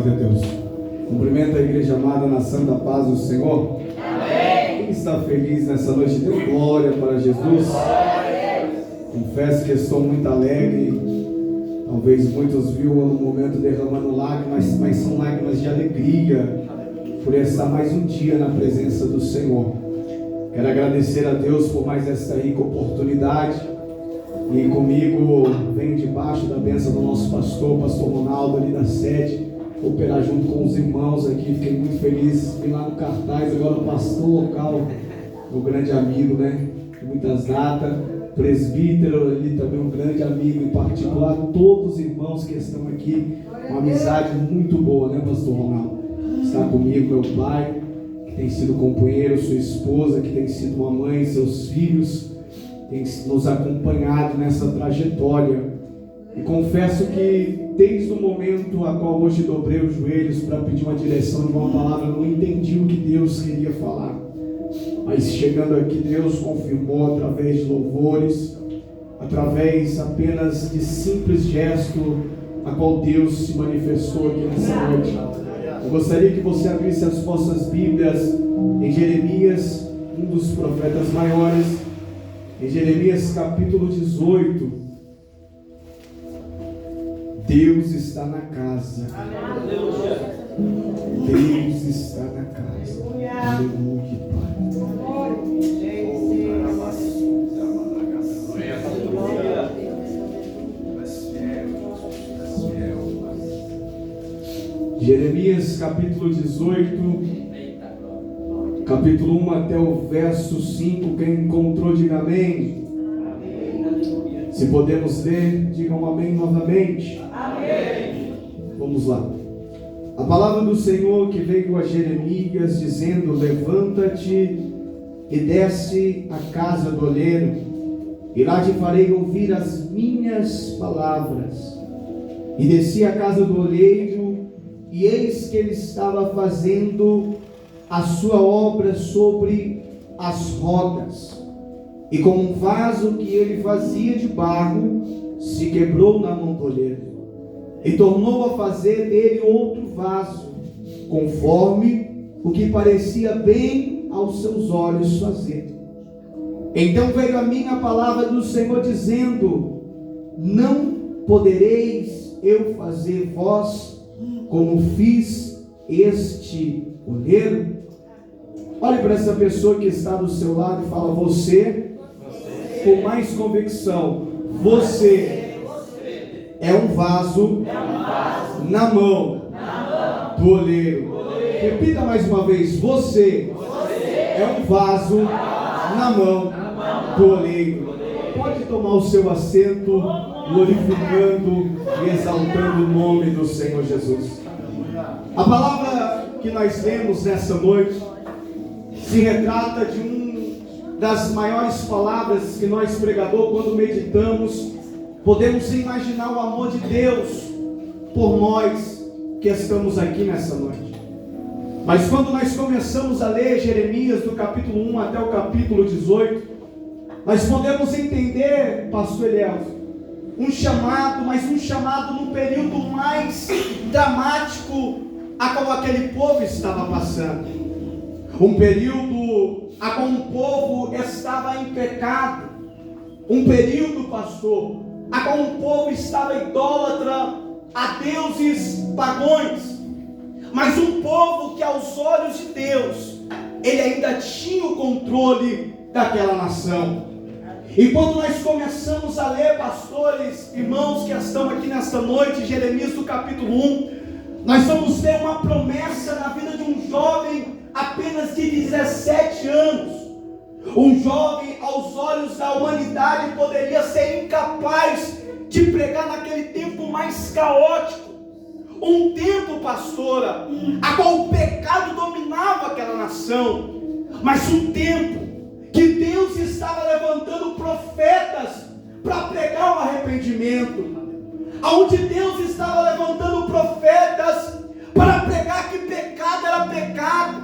Glória a Deus. Cumprimento a igreja amada na santa paz do Senhor. Amém. Quem está feliz nessa noite, dê glória para Jesus. Confesso que estou muito alegre. Talvez muitos viram no momento derramando lágrimas, mas são lágrimas de alegria por estar mais um dia na presença do Senhor. Quero agradecer a Deus por mais esta rica oportunidade. E comigo vem debaixo da bênção do nosso pastor Ronaldo ali da sede, operar junto com os irmãos aqui. Fiquei muito feliz, vim lá no cartaz, agora o pastor local, meu grande amigo, né? Muitas datas, presbítero ali também, um grande amigo, em particular todos os irmãos que estão aqui, uma amizade muito boa, né, pastor Ronaldo? Está comigo meu pai, que tem sido companheiro, sua esposa, que tem sido uma mãe, seus filhos, tem nos acompanhado nessa trajetória. E confesso que desde o momento a qual hoje dobrei os joelhos para pedir uma direção de uma palavra, não entendi o que Deus queria falar. Mas chegando aqui, Deus confirmou através de louvores, através apenas de simples gesto, a qual Deus se manifestou aqui nessa noite. Eu gostaria que você abrisse as vossas Bíblias em Jeremias, um dos profetas maiores, em Jeremias capítulo 18. Deus está na casa. Deus está na casa. Aleluia, Pai. Jeremias capítulo 18, capítulo 1 até o verso 5. Quem encontrou, diga amém. Se podemos ler, digam amém novamente. Amém. Vamos lá. A palavra do Senhor que veio a Jeremias dizendo: levanta-te e desce à casa do oleiro, e lá te farei ouvir as minhas palavras. E desci à casa do oleiro, e eis que ele estava fazendo a sua obra sobre as rodas. E com um vaso que ele fazia de barro, se quebrou na mão do oleiro, e tornou a fazer dele outro vaso, conforme o que parecia bem aos seus olhos fazer. Então veio a mim a palavra do Senhor dizendo: não podereis eu fazer vós como fiz este oleiro? Olhe para essa pessoa que está do seu lado e fala: você, com mais convicção, você é um vaso na mão do oleiro. Repita mais uma vez: você é um vaso na mão do oleiro. Pode tomar o seu assento, glorificando e exaltando o nome do Senhor Jesus. A palavra que nós lemos nessa noite se retrata de das maiores palavras que nós, pregador, quando meditamos, podemos imaginar o amor de Deus por nós que estamos aqui nessa noite. Mas quando nós começamos a ler Jeremias do capítulo 1 até o capítulo 18, nós podemos entender, pastor Eliel, um chamado, mas um chamado no período mais dramático a qual aquele povo estava passando. Um período a qual o povo estava em pecado. Um período, pastor, a qual o povo estava idólatra a deuses pagãos. Mas um povo que aos olhos de Deus, ele ainda tinha o controle daquela nação. E quando nós começamos a ler, pastores, irmãos que estão aqui nesta noite, Jeremias do capítulo 1, nós vamos ter uma promessa na vida de um jovem apenas de 17 anos. Um jovem aos olhos da humanidade poderia ser incapaz de pregar naquele tempo mais caótico. Um tempo, pastora, a qual o pecado dominava aquela nação. Mas um tempo que Deus estava levantando profetas para pregar o arrependimento. Onde Deus estava levantando profetas para pregar que pecado era pecado,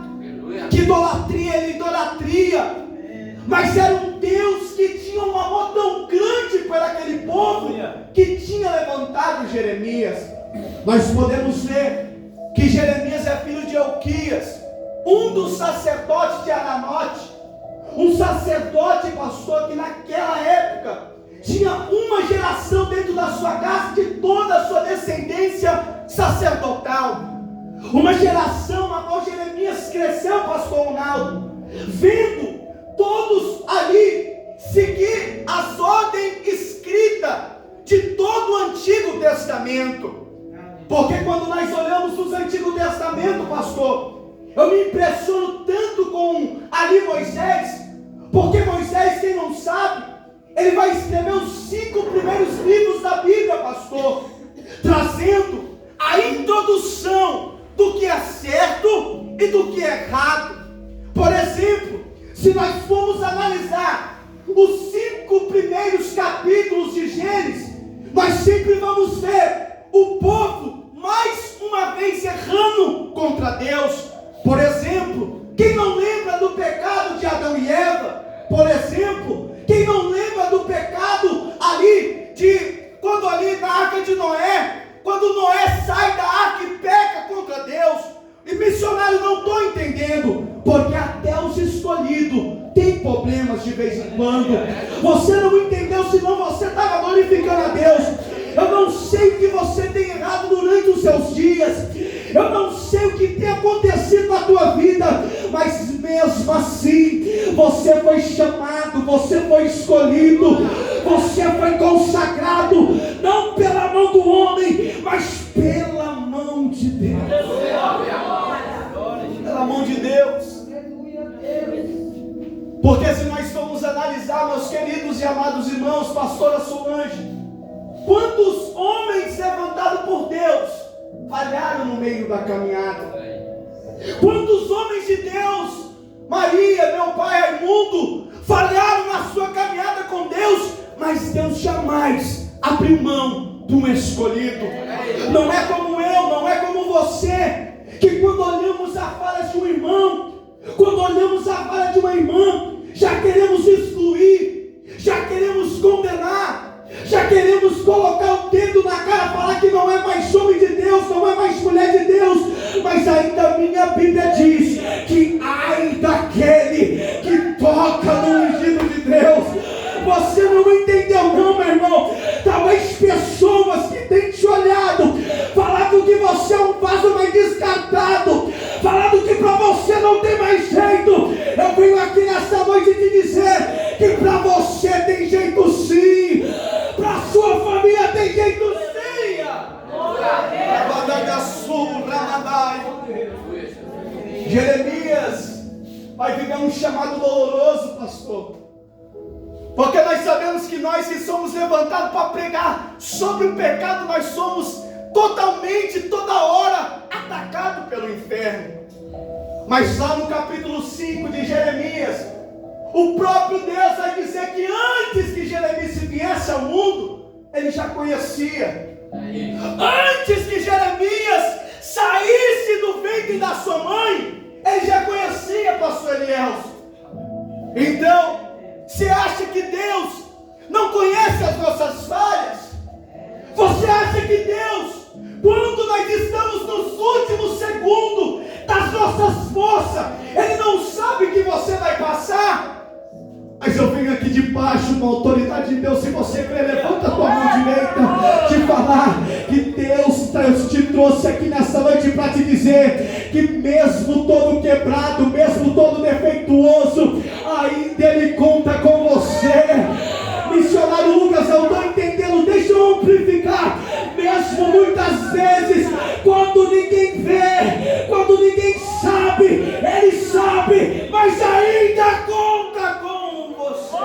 que idolatria era idolatria. Mas era um Deus que tinha um amor tão grande por aquele povo que tinha levantado Jeremias. Nós podemos ver que Jeremias é filho de Elquias, um dos sacerdotes de Ananote, um sacerdote, pastor, que naquela época tinha uma geração dentro da sua casa, de toda a sua descendência sacerdotal. Uma geração na qual Jeremias cresceu, pastor Ronaldo, vendo todos ali seguir as ordens escritas de todo o Antigo Testamento. Porque quando nós olhamos os Antigo Testamento, pastor, eu me impressiono tanto com ali Moisés, porque Moisés, quem não sabe, ele vai escrever os 5 primeiros livros da Bíblia, pastor, trazendo a introdução do que é certo e do que é errado. Por exemplo, se nós formos analisar os 5 primeiros capítulos de Gênesis, nós sempre vamos ver o povo mais uma vez errando contra Deus. Por exemplo, quem não lembra do pecado de Adão e Eva? Por exemplo, quem não lembra do pecado ali quando ali na arca de Noé, quando Noé sai da arca e peca contra Deus? E missionário, não estou entendendo, porque até os escolhidos tem problemas de vez em quando. Você não entendeu, senão você estava glorificando a Deus. Eu não sei o que você tem errado durante os seus dias, eu não sei o que tem acontecido na tua vida, mas mesmo assim, você foi chamado, você foi escolhido, você foi consagrado, não pela mão do homem, mas pela mão de Deus. Pela mão de Deus. Porque se nós formos analisar, meus queridos e amados irmãos, pastora Solange, quantos homens levantados por Deus falharam no meio da caminhada? Quantos homens de Deus, Maria, meu pai Raimundo, falharam na sua caminhada com Deus, mas Deus jamais abriu mão de um escolhido. Não é como eu, não é como você, que quando olhamos a falha de um irmão, quando olhamos a falha de uma irmã, já queremos excluir, já queremos condenar, já queremos colocar o dedo na cara, falar que não é mais homem de Deus, não é mais mulher de Deus. Mas ainda a minha Bíblia diz que ai daquele que toca no ungido de Deus. Você não entendeu não, meu irmão. Talvez pessoas que têm te olhado, falado que você é um vaso mais descartado, falado que para você não tem mais jeito. Eu venho aqui nessa noite te dizer que para você tem jeito sim, para sua família tem jeito sim. Jeremias vai viver um chamado doloroso, pastor, porque nós sabemos que nós que somos levantados para pregar sobre o pecado, nós somos totalmente, toda hora, atacados pelo inferno. Mas lá no capítulo 5 de Jeremias, o próprio Deus vai dizer que antes que Jeremias viesse ao mundo, ele já conhecia. Antes que Jeremias saísse do ventre da sua mãe, ele já conhecia, pastor Elielson. Então, você acha que Deus não conhece as nossas falhas? Você acha que Deus, quando nós estamos nos últimos segundos das nossas forças, Ele não sabe que você vai passar? Mas eu venho aqui debaixo da autoridade de Deus. Se você crê, levanta a tua mão direita, te falar que Deus te trouxe aqui nessa noite para te dizer que mesmo todo quebrado, mesmo todo defeituoso, ainda Ele conta com você. Missionário Lucas, eu estou entendendo, deixa eu amplificar. Mesmo muitas vezes, quando ninguém vê, quando ninguém sabe, Ele sabe, mas ainda conta com você.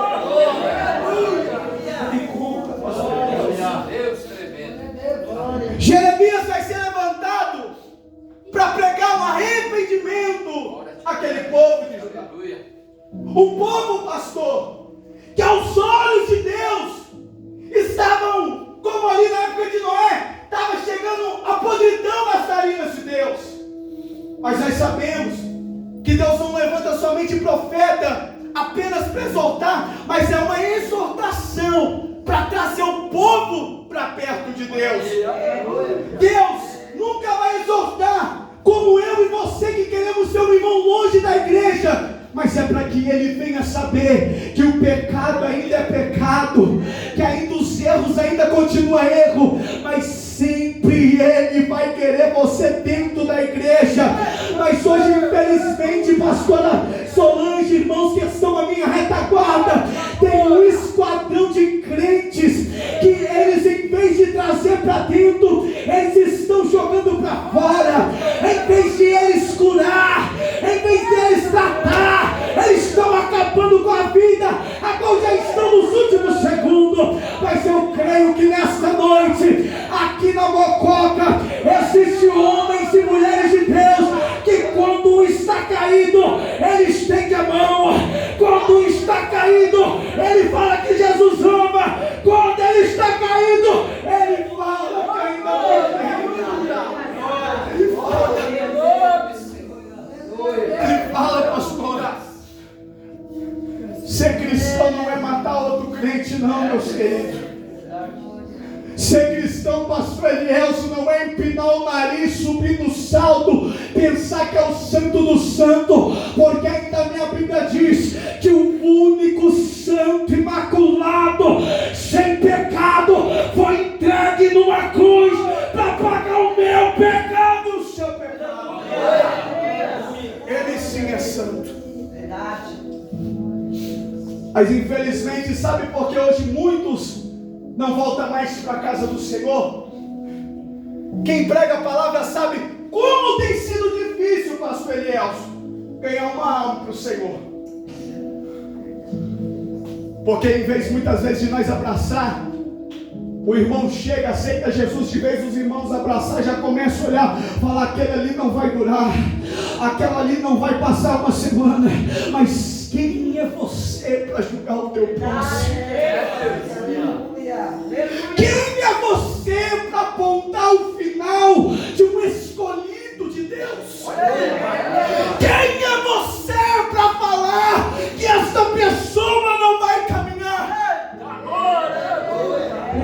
Ele conta, pastor. Jeremias vai ser levantado para pregar o arrependimento àquele povo de Judá. Um povo, pastor, que aos olhos de Deus estavam, como ali na época de Noé, estava chegando a podridão nas narinas de Deus. Mas nós sabemos que Deus não levanta somente profeta apenas para exortar, mas é uma exortação para trazer o povo para perto de Deus. Deus nunca vai exortar igreja, mas é para que ele venha saber que o pecado ainda é pecado, que ainda os erros ainda continuam erro, mas sempre ele vai querer você dentro da igreja. Mas hoje, infelizmente, pastora Solange, irmãos que estão à minha retaguarda, tem um esquadrão de crentes que eles, em vez de trazer para dentro, eles estão jogando para fora. Em vez de eles curar, em vez de eles tratar, eles estão acabando com a vida. Agora já estão nos últimos segundos. Mas eu creio que nesta noite, aqui na Mococa, existem homens e mulheres de Deus que, quando um está caído, ele estende a mão. Quando um está caído, ele fala que Jesus ama. Quando ele está caído, ele fala que ainda ele fala, pastora. Ser cristão não é matar outro crente, não, meus queridos. Ser cristão, pastor Elielso, não é empinar o nariz, subir no salto, pensar que é o santo do santo, porque ainda a minha Bíblia diz que o único santo, imaculado, sem pecado, foi entregue numa cruz para pagar o meu pecado, o seu pecado. Ele sim é santo. Verdade. Mas infelizmente, sabe por que hoje muitos não voltam mais para a casa do Senhor? Quem prega a palavra sabe como tem sido difícil, pastor Elielso, ganhar uma alma para o Senhor. Porque em vez muitas vezes de nós abraçar, o irmão chega, aceita Jesus, de vez os irmãos abraçar, já começa a olhar, falar: aquele ali não vai durar, aquela ali não vai passar uma semana. Mas quem é você para julgar o teu próximo? Quem é você para apontar o final de um escolhido de Deus? Quem é você para falar que essa pessoa não vai caminhar?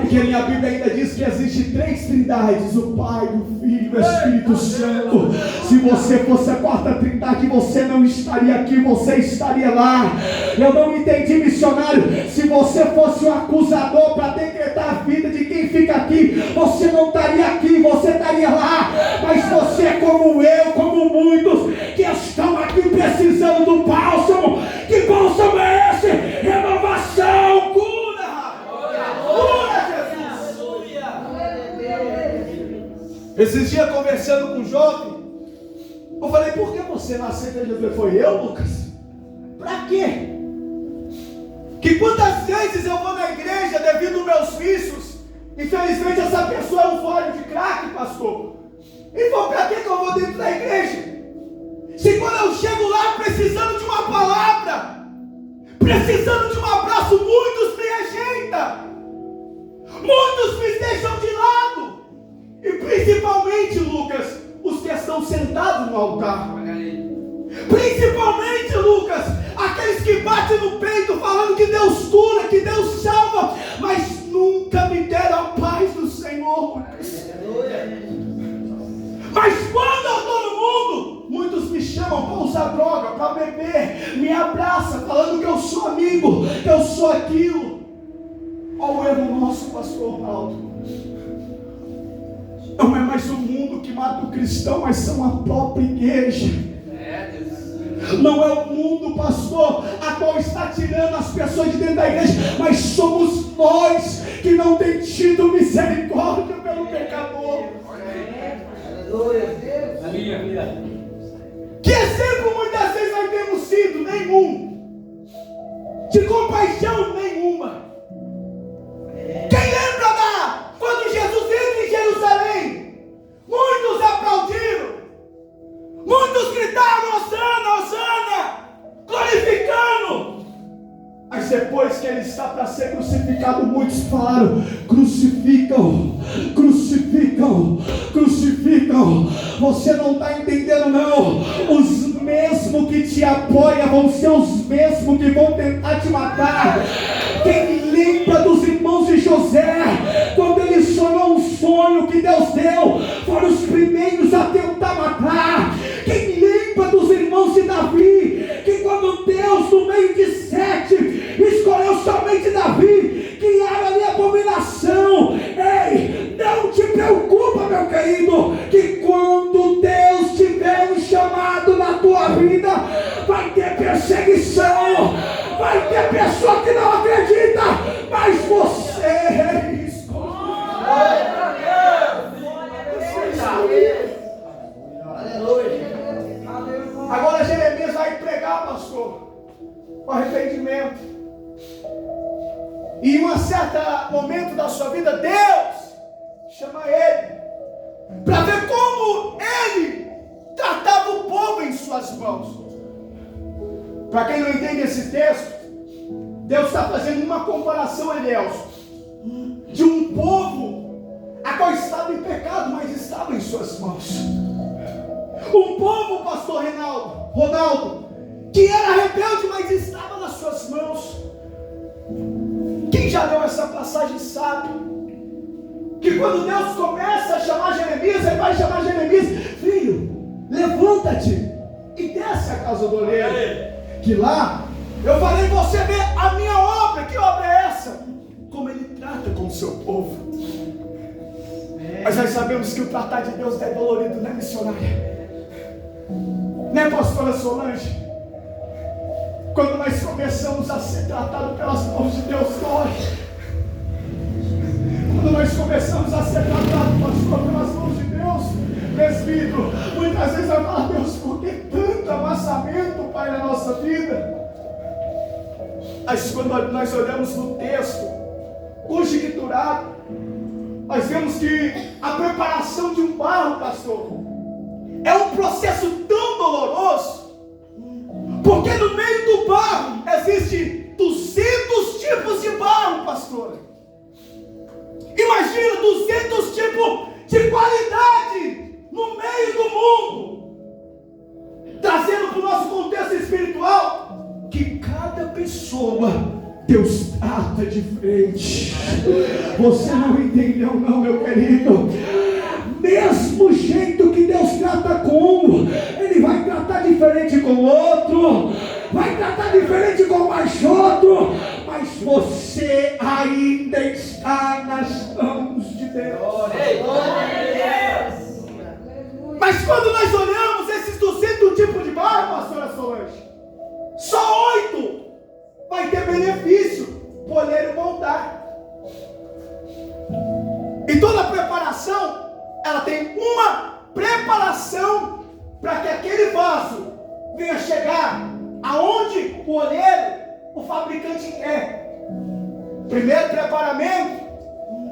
Porque a minha Bíblia ainda diz que existe 3 trindades: o Pai, o Filho e o Espírito Santo. Se você fosse a 4ª trindade, você não estaria aqui, você estaria lá. Eu não entendi, missionário. Se você fosse o acusador para decretar a vida de quem fica aqui, você não estaria aqui, você estaria lá. Mas você é como eu, como muitos que estão aqui precisando do bálsamo. Que bálsamo é esse? Renovação, cura. Esses dias, conversando com um jovem, eu falei: por que você não aceita Jesus? Foi eu, Lucas? Pra quê? Que quantas vezes eu vou na igreja devido aos meus vícios? Infelizmente essa pessoa é um usuário de crack, pastor. Então pra que eu vou dentro da igreja? Se quando eu chego lá precisando de uma palavra, precisando de um abraço, muitos me rejeitam, muitos me deixam de lado. E principalmente, Lucas, os que estão sentados no altar. Principalmente, Lucas, aqueles que batem no peito falando que Deus cura, que Deus salva, mas nunca me deram a paz do Senhor, Lucas. Mas quando eu estou no mundo, muitos me chamam para usar droga, para beber, me abraçam, falando que eu sou amigo, que eu sou aquilo. Olha o erro nosso, pastor Ronaldo. Não é mais o mundo que mata o cristão, mas são a própria igreja. Não é o mundo, pastor, a qual está tirando as pessoas de dentro da igreja, mas somos nós que não temos tido misericórdia pelo pecador. Que exemplo muitas vezes nós temos sido? Nenhum. De compaixão nenhuma. Quem lembra quando Jesus entra em Jerusalém? Muitos aplaudiram, muitos gritaram: Hosana, Hosana, glorificando. Mas depois que ele está para ser crucificado, muitos falaram: crucificam, crucificam, crucificam. Você não está entendendo, não. Os mesmos que te apoiam vão ser os mesmos que vão tentar te matar. Quem lembra dos irmãos de José, quando ele sonhou um sonho que Deus deu, foram os primeiros a tentar matar. Quem lembra dos irmãos de Davi, que arrependimento. E em um certo momento da sua vida, Deus chama ele para ver como ele tratava o povo em suas mãos. Para quem não entende esse texto, Deus está fazendo uma comparação, Elielso, de um povo a qual estava em pecado, mas estava em suas mãos. Um povo, pastor Ronaldo, que era rebelde, mas estava nas suas mãos. Quem já leu essa passagem sabe que quando Deus começa a chamar Jeremias, ele vai chamar Jeremias: filho, levanta-te e desce a casa do oleiro, que lá eu farei você ver a minha obra. Que obra é essa? Como ele trata com o seu povo. Mas nós sabemos que o tratar de Deus é dolorido, né, missionária? Né, pastora Solange? Quando nós começamos a ser tratados pelas mãos de Deus, dói. Quando nós começamos a ser tratados, pastor, pelas mãos de Deus, presbítero, muitas vezes vai falar: Deus, por que tanto amassamento, Pai, na nossa vida? Mas quando nós olhamos no texto conjecturado, nós vemos que a preparação de um barro, pastor, é um processo tão doloroso, porque no meio do barro existem 200 tipos de barro, pastor. Imagina 200 tipos de qualidade no meio do mundo, trazendo para o nosso contexto espiritual que cada pessoa Deus trata diferente. Você não entendeu não, meu querido? Mesmo jeito que Deus trata com um, Ele vai tratar diferente com o outro, vai tratar diferente com mais outro, mas você ainda está nas mãos de Deus. Mas quando nós olhamos esses 200 tipos de barro, pastora Solange, só 8 vai ter benefício: colher e moldar. E toda preparação, ela tem uma preparação para que aquele vaso venha chegar aonde o oleiro, o fabricante quer. Primeiro preparamento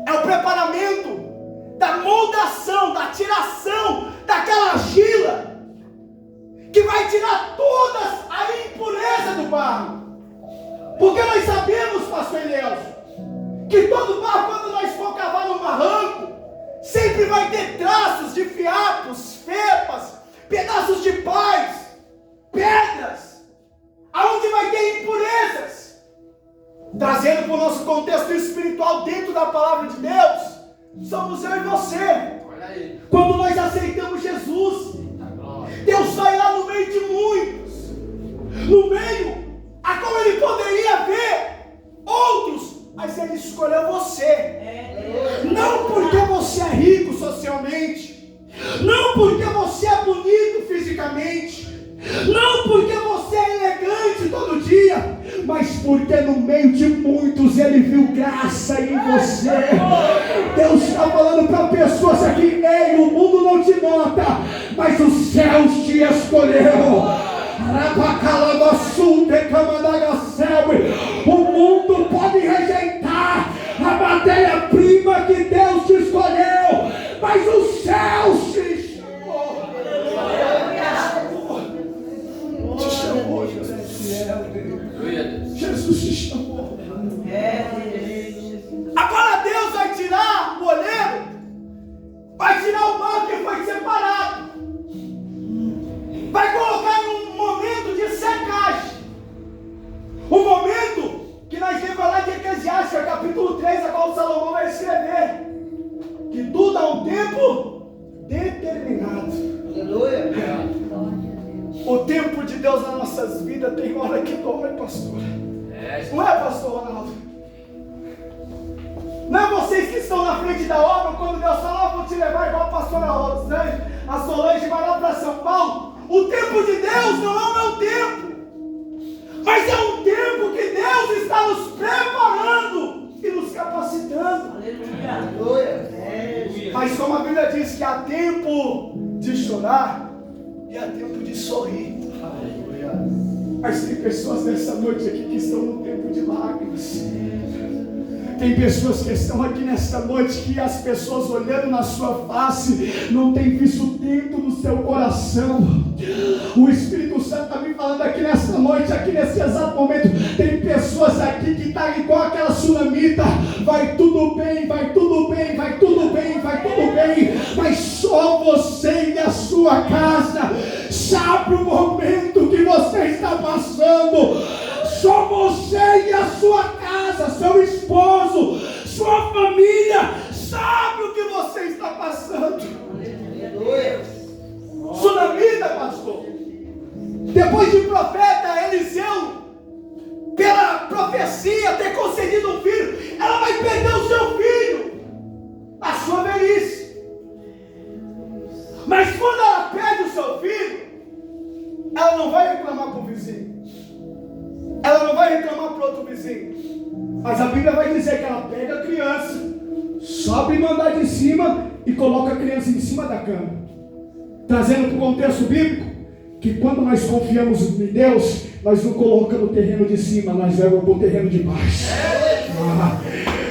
é o preparamento da moldação, da tiração daquela argila que vai tirar toda a impureza do barro. Porque nós sabemos, pastor Elielso, que todo barro, quando nós for cavar no barranco, sempre vai ter traços de fiapos, felpas, pedaços de pás, pedras, aonde vai ter impurezas. Trazendo para o nosso contexto espiritual dentro da palavra de Deus, somos eu e você. Quando nós aceitamos Jesus, Deus vai lá no meio de muitos, no meio a qual Ele poderia ver outros, mas Ele escolheu você. Não porque você é rico socialmente, não porque você é bonito fisicamente, não porque você é elegante todo dia, mas porque no meio de muitos Ele viu graça em você. Deus está falando para pessoas aqui: ei, o mundo não te nota, mas os céus te escolheu. O mundo pode rejeitar a matéria-prima que Deus te escolheu, mas os céus te chamou. Te chamou, Jesus. Jesus te chamou. Agora Deus vai tirar o oleiro, vai tirar o barro que foi separado, vai colocar em um momento de secagem. O momento que nós vemos lá de Eclesiastes, capítulo 3, a qual Salomão vai escrever, que tudo há um tempo determinado. Aleluia. O tempo de Deus nas nossas vidas tem hora que dói, pastor. Não é, pastor Ronaldo? Não é vocês que estão na frente da obra, quando Deus fala: vou te levar igual a pastora Rosane, a Solange vai lá para São Paulo. O tempo de Deus não é o meu tempo, mas é um tempo que Deus está nos preparando e nos capacitando. Aleluia. Mas como a Bíblia diz que há tempo de chorar e há tempo de sorrir. Aleluia. Mas tem pessoas nessa noite aqui que estão no tempo de lágrimas. Tem pessoas que estão aqui nesta noite que as pessoas olhando na sua face não têm visto dentro do seu coração. O Espírito Santo está me falando aqui nesta noite, aqui nesse exato momento. Tem pessoas aqui que estão igual aquela sunamita. Vai tudo bem, vai tudo bem, vai tudo bem, vai tudo bem. Mas só você e a sua casa sabe o momento que você está passando. Só você e a sua casa, seu esposo, sua família, sabe o que você está passando. Sunamita, pastor. Depois de profeta Eliseu, pela profecia ter concedido um filho, ela vai perder o seu filho, a sua velhice. Mas quando ela perde o seu filho, ela não vai reclamar para o vizinho. Ela não vai reclamar para outro vizinho. Mas a Bíblia vai dizer que ela pega a criança, sobe no andar de cima e coloca a criança em cima da cama. Trazendo para o contexto bíblico, que quando nós confiamos em Deus, nós não colocamos no terreno de cima, nós levamos para o terreno de baixo.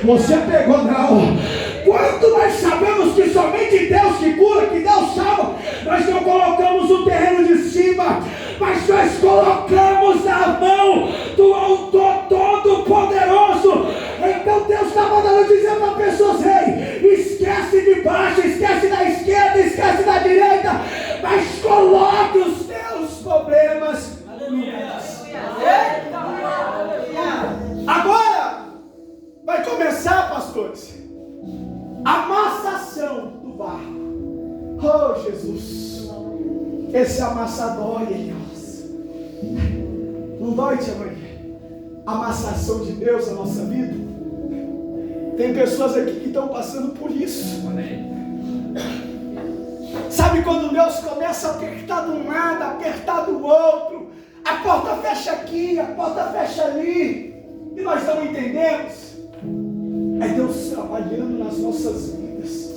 Você pegou não. Quando nós sabemos que somente Deus que cura, que Deus salva, nós não colocamos no terreno de cima, mas nós colocamos na mão do Autor Todo-Poderoso. Então Deus está mandando dizer para pessoas: ei, esquece de baixo, esquece da esquerda, esquece da direita, mas coloque os teus problemas. Agora vai começar, pastores, a amassação do barro. Oh, Jesus, esse amassar dói, irmãos. Não dói, tia Maria? A amassação de Deus na nossa vida. Tem pessoas aqui que estão passando por isso. Sabe quando Deus começa a apertar de um lado, apertar do outro, a porta fecha aqui, a porta fecha ali, e nós não entendemos? É Deus trabalhando nas nossas vidas.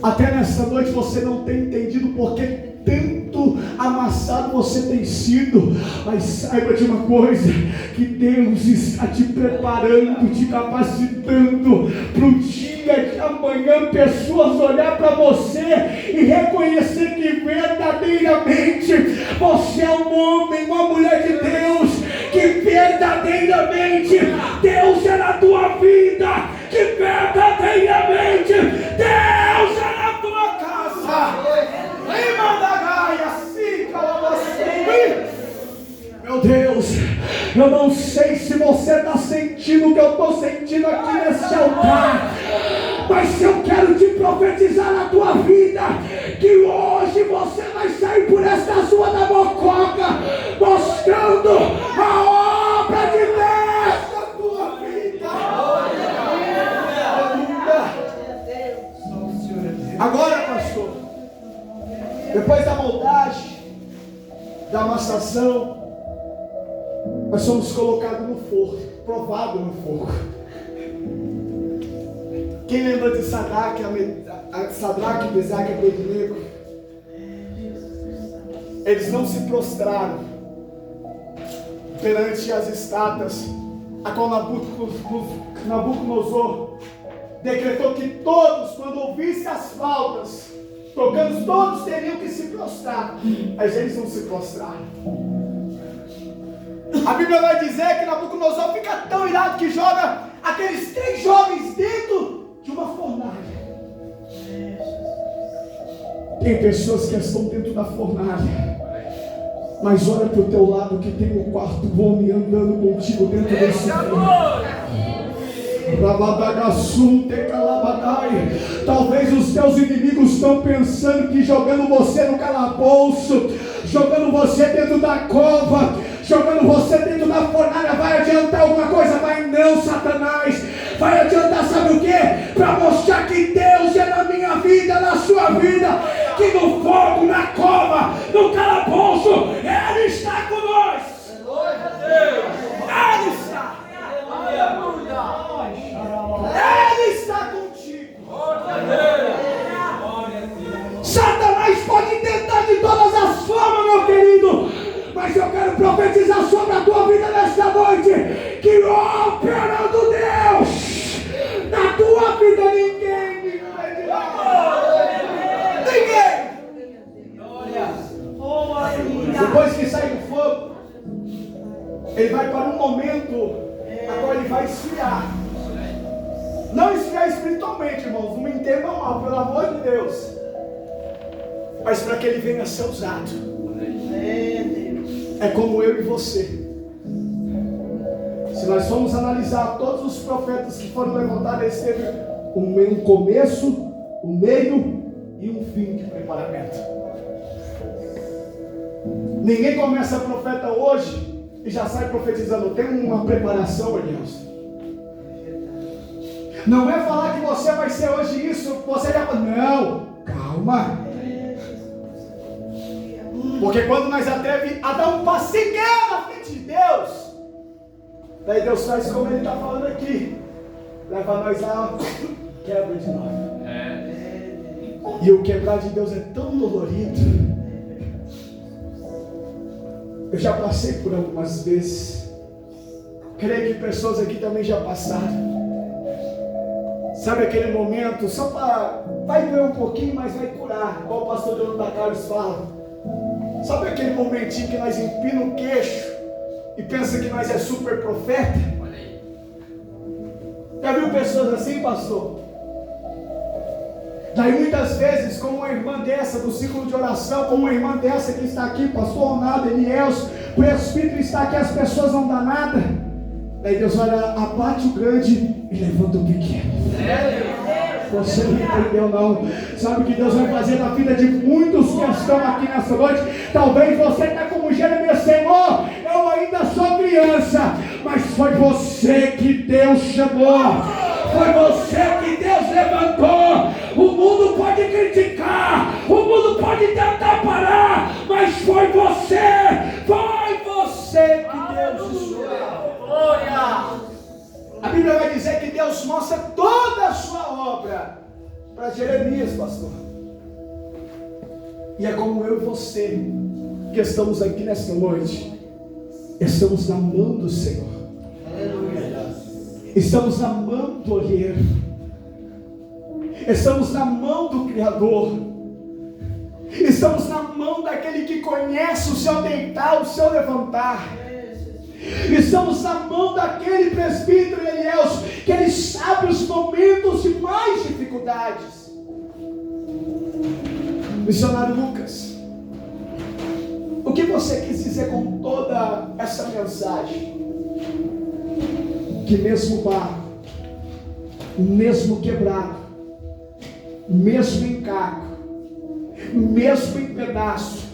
Até nessa noite você não tem entendido porque tanto amassado você tem sido. Mas saiba de uma coisa, que Deus está te preparando, te capacitando para o dia de amanhã pessoas olhar para você e reconhecer que verdadeiramente você é um homem, uma mulher de Deus, que verdadeiramente Deus é na tua vida, que verdadeiramente Deus é na tua casa. Meu Deus, eu não sei se você está sentindo o que eu estou sentindo aqui nesse altar, mas eu quero te profetizar na tua vida, que hoje você vai sair por esta rua da Mococa, mostrando a obra de Deus na tua vida. Agora, pastor, depois da moldagem, da amassação, nós somos colocados no fogo, provados no fogo. Quem lembra de Sadraque, Mesaque e Abednego? Eles não se prostraram perante as estátuas, a qual Nabucodonosor decretou que todos, quando ouvissem as flautas tocando, todos teriam que se prostrar. Mas eles não se prostraram. A Bíblia vai dizer que Nabucodonosor fica tão irado que joga aqueles 3 jovens dentro de uma fornalha. Tem pessoas que estão dentro da fornalha, mas olha para o teu lado que tem um quarto homem andando contigo dentro desse forno. Talvez os teus inimigos estão pensando que jogando você no calabouço, jogando você dentro da cova, jogando você dentro da fornalha vai adiantar alguma coisa. Vai não, Satanás. Vai adiantar, sabe o que? Para mostrar que Deus é na minha vida, na sua vida, que no fogo, na cova, no calabouço, Ele está conosco. Ele está. Ele está contigo. Satanás pode tentar de todas as formas, meu querido, mas eu quero profetizar sobre a tua vida nesta noite, que operando Deus na tua vida, ninguém me impedirá. Ninguém. Depois que sai do fogo, ele vai para um momento agora ele vai esfriar. Não esfriar espiritualmente, irmãos, não me entendam mal, pelo amor de Deus, mas para que ele venha a ser usado. É como eu e você. Se nós formos analisar todos os profetas que foram levantados, eles teve um começo, um meio e um fim de preparamento. Ninguém começa profeta hoje e já sai profetizando. Tem uma preparação, irmãos. Não é falar que você vai ser hoje isso, você já fala, não, calma. Porque quando nós atrevemos a dar um passo sequer na frente de Deus, daí Deus faz como Ele está falando aqui, leva nós lá, quebra de novo. E o quebrar de Deus é tão dolorido. Eu já passei por algumas vezes, creio que pessoas aqui também já passaram. Sabe aquele momento, só para, vai doer um pouquinho, mas vai curar, igual o pastor Leandro da Carlos fala. Sabe aquele momentinho que nós empinamos o queixo e pensa que nós é super profeta? Já viu pessoas assim, pastor? Daí muitas vezes, como uma irmã dessa do ciclo de oração, como uma irmã dessa que está aqui, pastor Ronaldo, Elielso, o presbítero está aqui, as pessoas não dão nada. Daí Deus olha, abate o grande e levanta o pequeno. Você não entendeu não. Sabe o que Deus vai fazer na vida de muitos que estão aqui nessa noite? Talvez você está como Jeremias, Senhor, eu ainda sou criança, mas foi você que Deus chamou. Foi você que Deus levantou. O mundo pode criticar, o mundo pode tentar parar, mas foi você que Deus usou. A Bíblia vai dizer que Deus mostra toda a sua obra para Jeremias, pastor. E é como eu e você que estamos aqui nesta noite, estamos na mão do Senhor. Estamos na mão do olheiro. Estamos na mão do Criador. Estamos na mão daquele que conhece o seu deitar, o seu levantar. Estamos na mão daquele presbítero Elielso, que ele sabe os momentos de mais dificuldades. Missionário Lucas, o que você quis dizer com toda essa mensagem? Que mesmo barro, mesmo quebrado, mesmo em caco, mesmo em pedaço,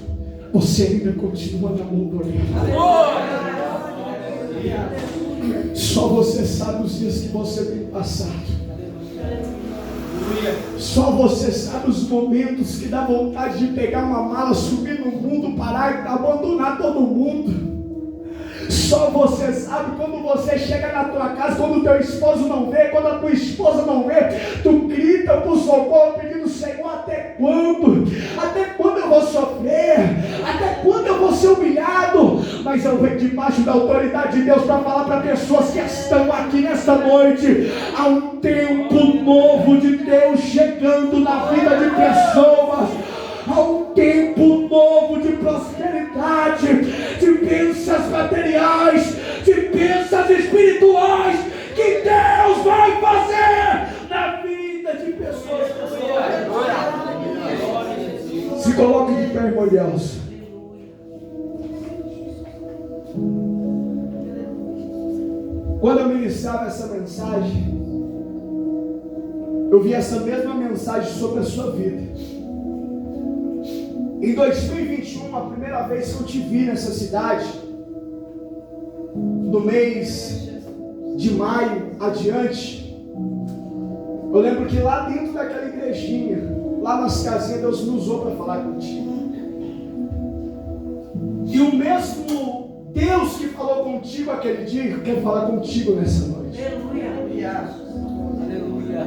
você ainda continua na mão do olheiro. Só você sabe os dias que você tem passado. Só você sabe os momentos que dá vontade de pegar uma mala, subir no mundo, parar e abandonar todo mundo. Só você sabe quando você chega na tua casa, quando o teu esposo não vê, quando a tua esposa não vê, tu grita por socorro, pedindo, Senhor, até quando? Até quando eu vou sofrer? Até quando eu vou ser humilhado? Mas eu venho debaixo da autoridade de Deus para falar para pessoas que estão aqui nesta noite. Há um tempo novo de Deus chegando na vida de pessoas. Há um tempo novo de prosperidade, de bênçãos materiais, de bênçãos espirituais, que Deus vai fazer na vida de pessoas. Se coloque de pé, irmão Deus. Quando eu ministrava essa mensagem, eu vi essa mesma mensagem sobre a sua vida. Em 2021, a primeira vez que eu te vi nessa cidade, no mês de maio adiante, eu lembro que lá dentro daquela igrejinha, lá nas casinhas, Deus me usou para falar contigo. E o mesmo Deus que falou contigo aquele dia, quer falar contigo nessa noite. Aleluia.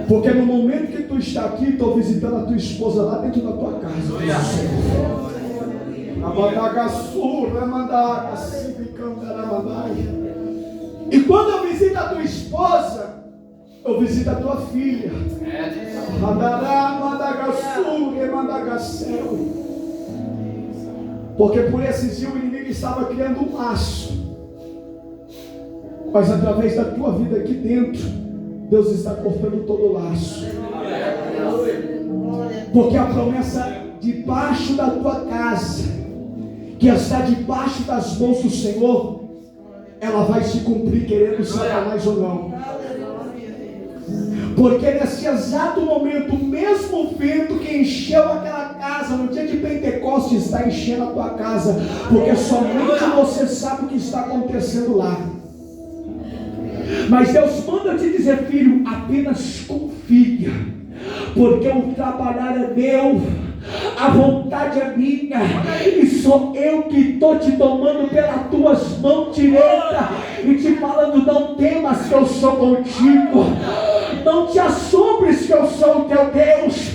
Porque no momento que tu está aqui, estou visitando a tua esposa lá dentro da tua casa. E quando eu visito a tua esposa, eu visito a tua filha. Porque por esses dias o inimigo estava criando um laço. Mas através da tua vida aqui dentro, Deus está cortando todo o laço. Porque a promessa debaixo da tua casa, que está debaixo das mãos do Senhor, ela vai se cumprir, querendo Satanás ou não. Porque nesse exato momento, o mesmo vento que encheu aquela casa no dia de Pentecostes está enchendo a tua casa, porque somente você sabe o que está acontecendo lá. Mas Deus manda te dizer, filho, apenas confia, porque o trabalhar é meu, a vontade é minha, e sou eu que estou te tomando pelas tuas mãos direitas e te falando, não temas que eu sou contigo, não te assombres que eu sou o teu Deus.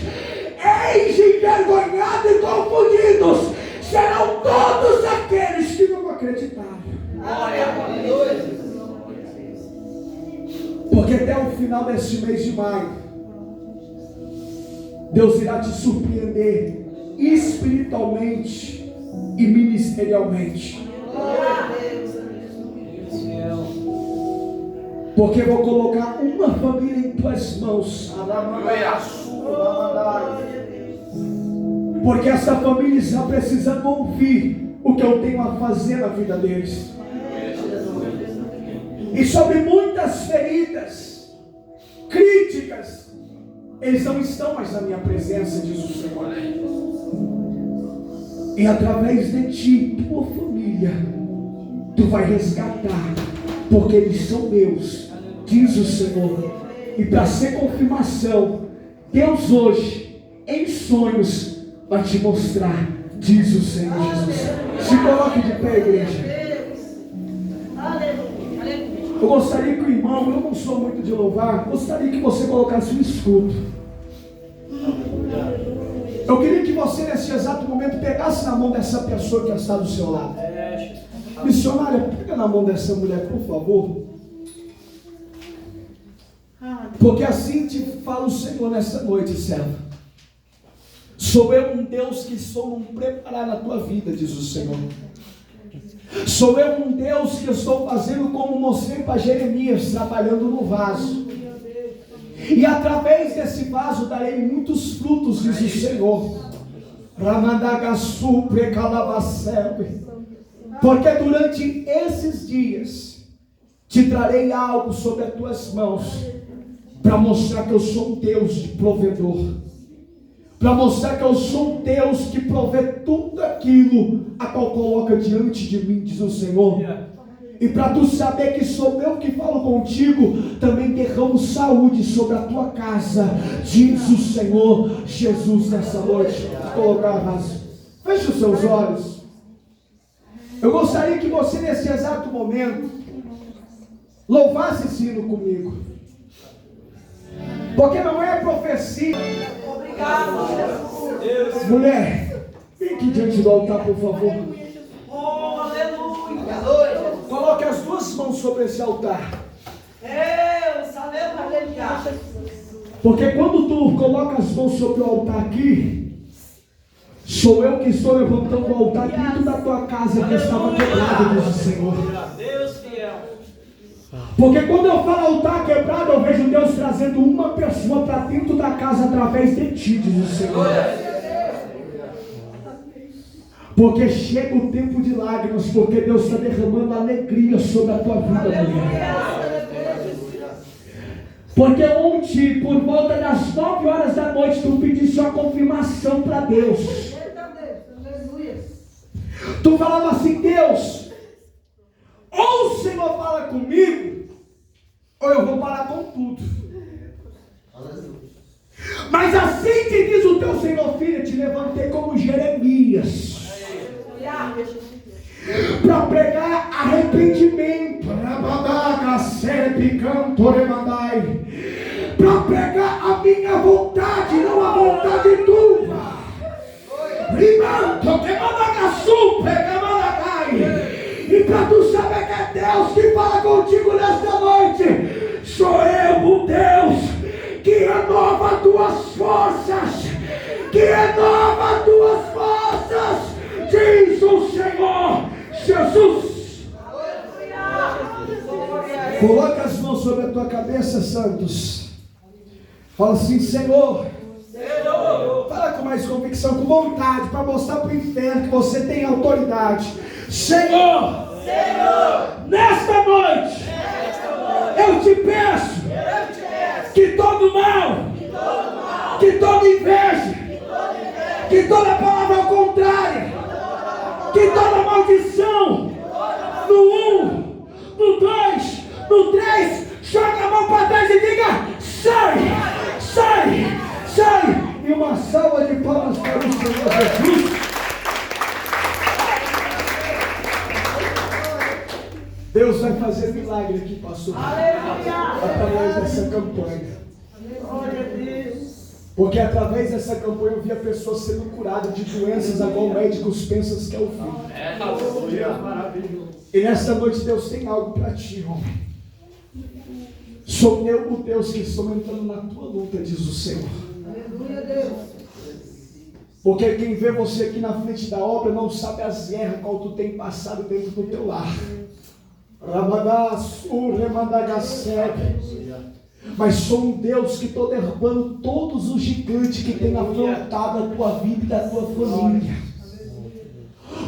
Eis envergonhados e confundidos serão todos aqueles que não acreditaram. Porque até o final deste mês de maio, Deus irá te surpreender espiritualmente e ministerialmente. Porque vou colocar uma família em tuas mãos. Porque essa família está precisando ouvir o que eu tenho a fazer na vida deles. E sobre muitas feridas, críticas, eles não estão mais na minha presença, diz o Senhor. E através de ti, tua família, tu vai resgatar, porque eles são meus, diz o Senhor. E para ser confirmação, Deus hoje, em sonhos, vai te mostrar, diz o Senhor Jesus. Se coloque de pé, igreja. Eu gostaria que o irmão, eu não sou muito de louvar, gostaria que você colocasse um escudo. Eu queria que você nesse exato momento pegasse na mão dessa pessoa que está do seu lado. Missionária, pega na mão dessa mulher, por favor. Porque assim te fala o Senhor nessa noite, serva. Sou eu um Deus que estou num preparar na tua vida, diz o Senhor. Sou eu um Deus que estou fazendo como mostrei para Jeremias, trabalhando no vaso. E através desse vaso darei muitos frutos, diz o Senhor. Porque durante esses dias te trarei algo sobre as tuas mãos, para mostrar que eu sou um Deus de provedor, para mostrar que eu sou um Deus que provê tudo aquilo a qual coloca diante de mim, diz o Senhor. E para tu saber que sou eu que falo contigo, também derramo saúde sobre a tua casa, diz o Senhor Jesus nessa noite. Vou colocar a vaso. Feche os seus olhos. Eu gostaria que você nesse exato momento louvasse esse hino comigo. Porque não é profecia. Obrigado, Jesus. Mulher, vem aqui diante do altar, por favor. Oh, aleluia. Coloque as duas mãos sobre esse altar. Deus, aleluia. Porque quando tu coloca as mãos sobre o altar aqui, sou eu que estou levantando o altar dentro da tua casa que estava quebrado, diz o Senhor. Deus fiel. Porque quando eu falo altar quebrado, eu vejo Deus trazendo uma pessoa para dentro da casa através de ti, diz o Senhor. Porque chega o tempo de lágrimas, porque Deus está derramando alegria sobre a tua vida, mulher. Porque ontem, por volta das 9 horas da noite, tu pediste uma confirmação para Deus. Tu falava assim, Deus, ou o Senhor fala comigo, ou eu vou parar com tudo. Mas assim te diz o teu Senhor, filha, te levantei como Jeremias, para pregar arrependimento, para pregar a minha vontade, não a vontade tua. Rimanto, que managaçu, pega managaí. E para tu saber que é Deus que fala contigo nesta noite, sou eu o Deus que renova tuas forças, que renova tuas forças, diz o Senhor Jesus. Coloca as mãos sobre a tua cabeça, santos. Fala assim: Senhor. Fala com mais convicção, com vontade, para mostrar para o inferno que você tem autoridade. Senhor, nesta noite, eu te peço que todo mal, que toda inveja, que toda palavra contrária, que toda maldição, no 1, no 2, no 3, joga a mão para trás e diga: sai, sai, sai. E uma salva de palmas para o Senhor Jesus. Deus vai fazer milagre aqui, pastor. Através dessa campanha. Porque através dessa campanha eu vi a pessoa sendo curada de doenças a qual médicos pensam que é o fim. E nesta noite Deus tem algo para ti, homem. Sou eu o Deus que estou entrando na tua luta, diz o Senhor. Porque quem vê você aqui na frente da obra não sabe as guerras qual tu tem passado dentro do teu lar. Mas sou um Deus que estou derrubando todos os gigantes que tem afrontado a tua vida e a tua família.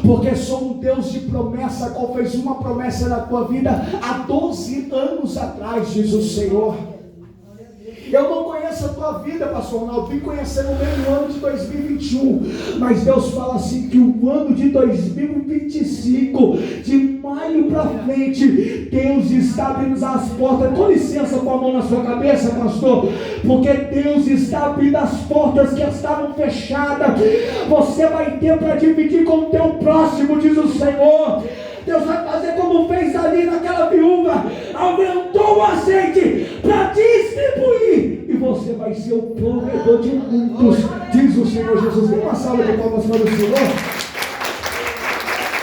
Porque sou um Deus de promessa, qual fez uma promessa na tua vida há 12 anos atrás, diz o Senhor. Eu não conheço a tua vida, pastor Ronaldo, vim conhecer no meio do ano de 2021, mas Deus fala assim que o ano de 2025, de maio para frente, Deus está abrindo as portas. Com licença, com a mão na sua cabeça, pastor, porque Deus está abrindo as portas que estavam fechadas. Você vai ter para dividir com o teu próximo, diz o Senhor. Deus vai fazer como fez ali naquela viúva, aumentou o azeite para distribuir, e você vai ser o provedor de muitos, diz o Senhor Jesus. Dê uma salva de palmas para o Senhor.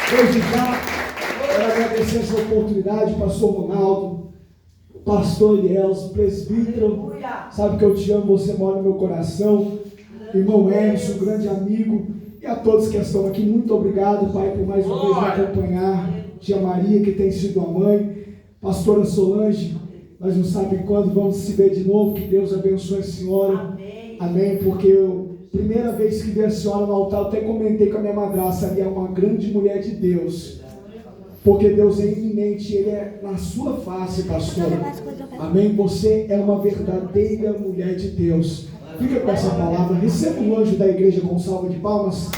Desde já, quero agradecer essa oportunidade, pastor Ronaldo, pastor Elielso, presbítero, sabe que eu te amo, você mora no meu coração, irmão Emerson, um grande amigo. E a todos que estão aqui, muito obrigado, Pai, por mais uma vez me acompanhar. Tia Maria, que tem sido a mãe, pastora Solange, nós não sabemos quando vamos se ver de novo, que Deus abençoe a senhora. Amém. Amém, porque primeira vez que vi a senhora no altar, eu até comentei com a minha madrasta, ali é uma grande mulher de Deus, porque Deus é iminente, Ele é na sua face, pastora. Amém, você é uma verdadeira mulher de Deus. Fica com essa palavra, receba o anjo da igreja com salva de palmas.